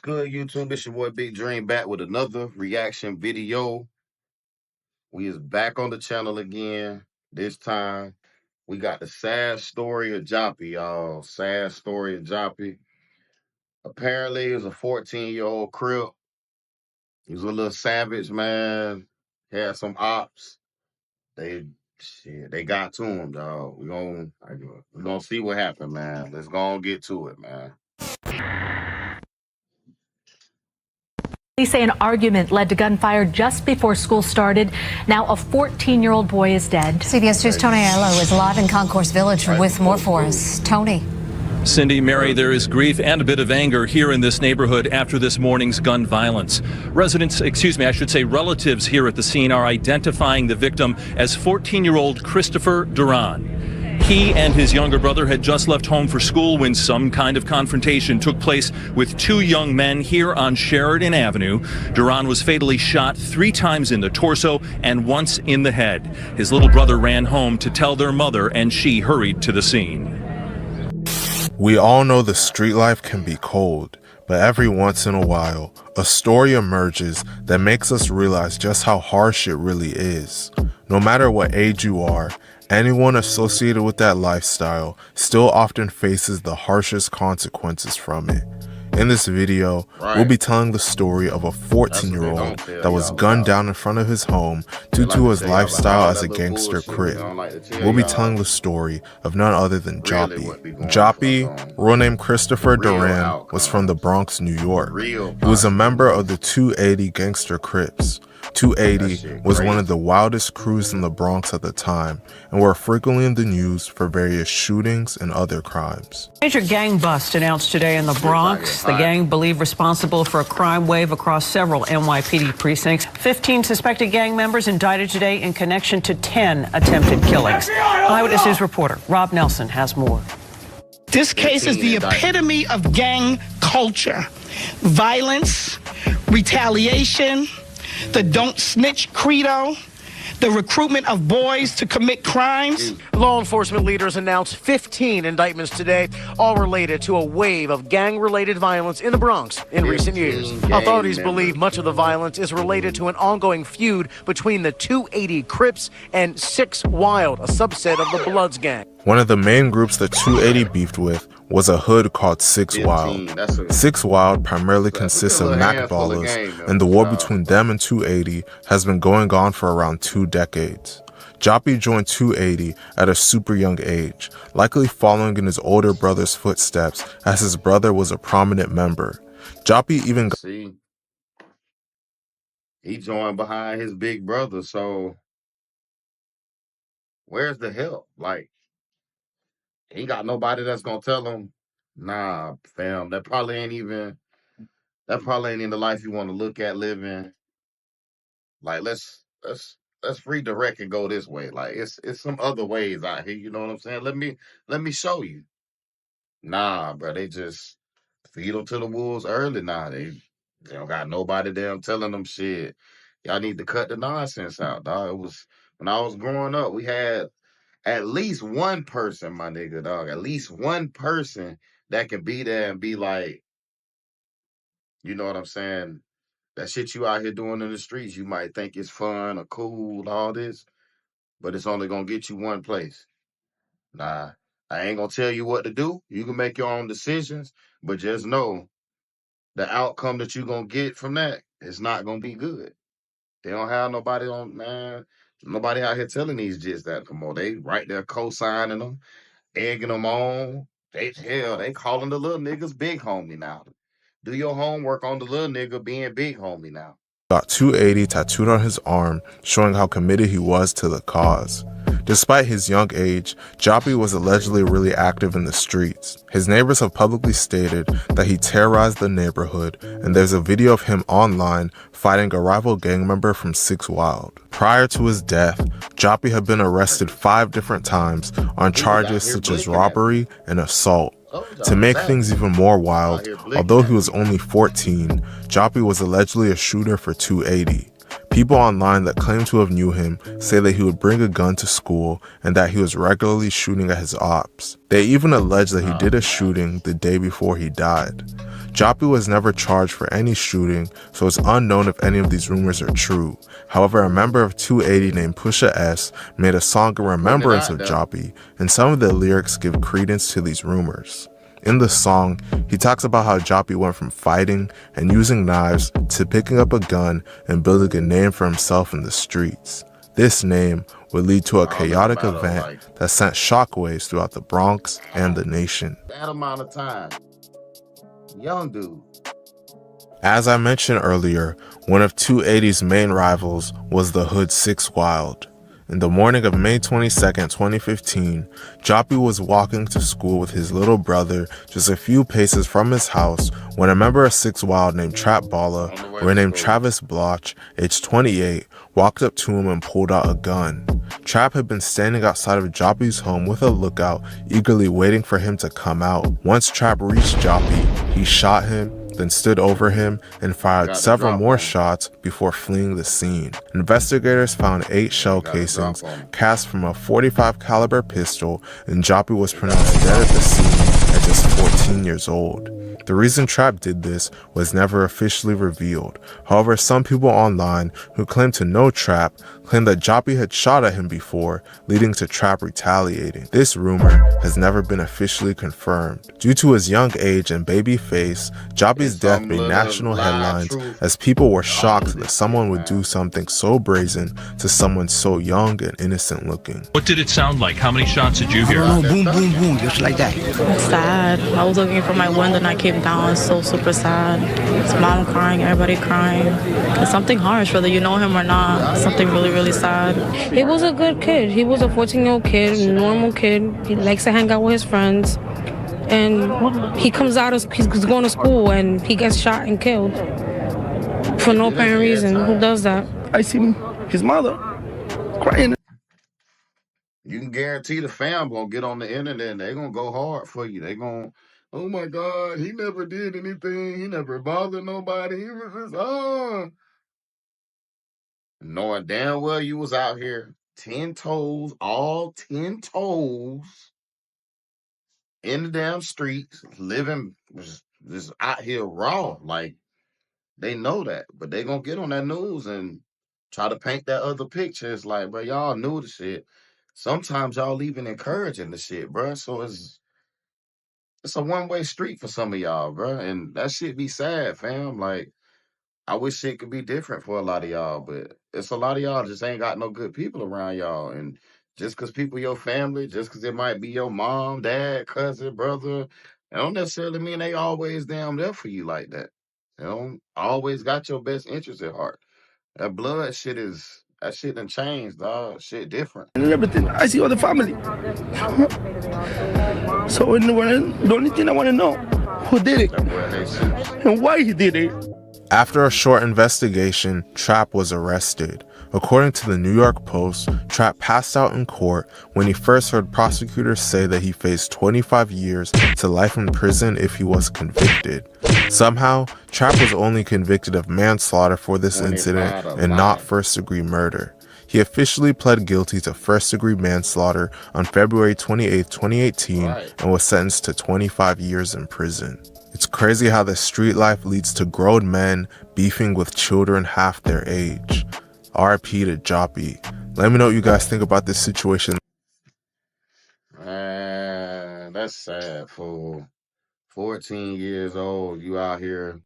good, YouTube? It's your boy Big Dream back with another reaction video. We is back on the channel again. This time, we got the Sad Story of Joppy, y'all. Sad Story of Joppy. Apparently, it was a 14-year-old crip. He was a little savage, man. Had some ops. They got to him, dog. We gonna see what happened, man. Let's go and get to it, man. Police say an argument led to gunfire just before school started. Now a 14-year-old boy is dead. CBS 2's Tony Aiello is live in Concourse Village with more for us. Tony. Cindy, Mary, there is grief and a bit of anger here in this neighborhood after this morning's gun violence. Relatives here at the scene are identifying the victim as 14-year-old Christopher Duran. He and his younger brother had just left home for school when some kind of confrontation took place with two young men here on Sheridan Avenue. Duran was fatally shot 3 times in the torso and once in the head. His little brother ran home to tell their mother, and she hurried to the scene. We all know the street life can be cold, but every once in a while, a story emerges that makes us realize just how harsh it really is. No matter what age you are, anyone associated with that lifestyle still often faces the harshest consequences from it. In this video, we'll be telling the story of a 14-year-old that was gunned down in front of his home due to his lifestyle as a gangster crip. We'll be telling the story of none other than Joppy. Joppy, real name Christopher Duran, was from the Bronx, New York. He was a member of the 280 gangster Crips. 280 was one of the wildest crews in the Bronx at the time and were frequently in the news for various shootings and other crimes. Major gang bust announced today in the Bronx. The gang believed responsible for a crime wave across several NYPD precincts. 15 suspected gang members indicted today in connection to 10 attempted killings. Eyewitness News reporter Rob Nelson has more. This case is the epitome of gang culture. Violence, retaliation, the don't snitch credo, the recruitment of boys to commit crimes. Law enforcement leaders announced 15 indictments today, all related to a wave of gang-related violence in the Bronx in recent years. Authorities believe much of the violence is related to an ongoing feud between the 280 Crips and 6 Wild, a subset of the Bloods gang. One of the main groups the 280 beefed with was a hood called 6 Wild. 6 Wild primarily consists of Mac ballers, and the war between them and 280 has been going on for around 2 decades. Joppy joined 280 at a super young age, likely following in his older brother's footsteps as his brother was a prominent member. Joppy even he joined behind his big brother, so where's the help? Like, he got nobody that's gonna tell him, nah, fam, that probably ain't in the life you want to look at living. Like, let's redirect and go this way. Like, it's some other ways out here, you know what I'm saying? Let me show you. Nah, bro, they just feed them to the wolves early. Nah, they don't got nobody there telling them shit. Y'all need to cut the nonsense out, dog. It was when I was growing up, we had at least one person, my nigga, dog. At least one person that can be there and be like, you know what I'm saying? That shit you out here doing in the streets, you might think it's fun or cool, all this, but it's only gonna get you one place. Nah, I ain't gonna tell you what to do. You can make your own decisions, but just know the outcome that you're gonna get from that is not gonna be good. They don't have nobody on, man. Nobody out here telling these jits that no more. They right there co-signing them, egging them on. They calling the little niggas big homie now. Do your homework on the little nigga being big homie now. Got 280 tattooed on his arm, showing how committed he was to the cause. Despite his young age, Joppy was allegedly really active in the streets. His neighbors have publicly stated that he terrorized the neighborhood, and there's a video of him online fighting a rival gang member from 6 Wild. Prior to his death, Joppy had been arrested 5 different times on charges such as robbery and assault. To make things even more wild, although he was only 14, Joppy was allegedly a shooter for 280. People online that claim to have knew him say that he would bring a gun to school and that he was regularly shooting at his ops. They even allege that he did a shooting the day before he died. Joppy was never charged for any shooting, so it's unknown if any of these rumors are true. However, a member of 280 named Pusha S made a song in remembrance of Joppy, and some of the lyrics give credence to these rumors. In the song, he talks about how Joppy went from fighting and using knives to picking up a gun and building a name for himself in the streets. This name would lead to a chaotic event that sent shockwaves throughout the Bronx and the nation. That amount of time. Young dude. As I mentioned earlier, one of 280's main rivals was the Hood 6 Wild. In the morning of May 22nd, 2015, Joppy was walking to school with his little brother just a few paces from his house when a member of 6 Wild named Trap Baller, renamed Travis Bloch, aged 28, walked up to him and pulled out a gun. Trap had been standing outside of Joppy's home with a lookout, eagerly waiting for him to come out. Once Trap reached Joppy, he shot him, then stood over him and fired several more shots before fleeing the scene. Investigators found 8 shell casings cast from a .45 caliber pistol, and Joppy was pronounced dead at the scene at just 14 years old. The reason Trap did this was never officially revealed. However, some people online who claim to know Trap claim that Joppy had shot at him before, leading to Trap retaliating. This rumor has never been officially confirmed. Due to his young age and baby face, Joppy's death made national headlines as people were shocked that someone would do something so brazen to someone so young and innocent looking. What did it sound like? How many shots did you hear? Boom, boom, boom, just like that. Sad. I was looking from my window and I came down. It's so super sad. His mom crying, everybody crying. It's something harsh, whether you know him or not. It's something really, really sad. He was a good kid. He was a 14-year-old kid, normal kid. He likes to hang out with his friends. And he comes out, he's going to school and he gets shot and killed. For no apparent reason. Who does that? I see his mother crying. You can guarantee the fam gonna get on the internet and they gonna go hard for you. They gonna, oh my God, he never did anything. He never bothered nobody. He was just, knowing damn well you was out here 10 toes, all 10 toes in the damn streets, living just out here raw. Like, they know that, but they gonna get on that news and try to paint that other picture. It's like, bro, y'all knew the shit. Sometimes y'all even encouraging the shit, bro. So it's a one-way street for some of y'all, bro. And that shit be sad, fam. Like, I wish shit could be different for a lot of y'all, but it's a lot of y'all just ain't got no good people around y'all. And just because people your family, just because it might be your mom, dad, cousin, brother, it don't necessarily mean they always damn there for you like that. You know, always got your best interest at heart. That blood shit that shit done changed, dog. Shit different. And everything. I see all the family. So the only thing I want to know, who did it? And why he did it. After a short investigation, Trap was arrested. According to the New York Post, Trap passed out in court when he first heard prosecutors say that he faced 25 years to life in prison if he was convicted. Somehow, Trap was only convicted of manslaughter for this incident and not first-degree murder. He officially pled guilty to first-degree manslaughter on February 28, 2018, and was sentenced to 25 years in prison. It's crazy how the street life leads to grown men beefing with children half their age. RIP to Joppy. Let me know what you guys think about this situation. Man, that's sad, fool. 14 years old, you out here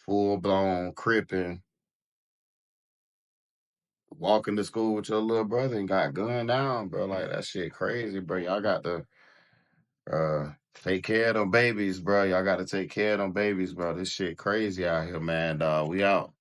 full-blown cripping, walking to school with your little brother and got gunned down, bro. Like, that shit crazy, bro. Y'all got to take care of them babies, bro. Y'all got to take care of them babies, bro. This shit crazy out here, man. We out.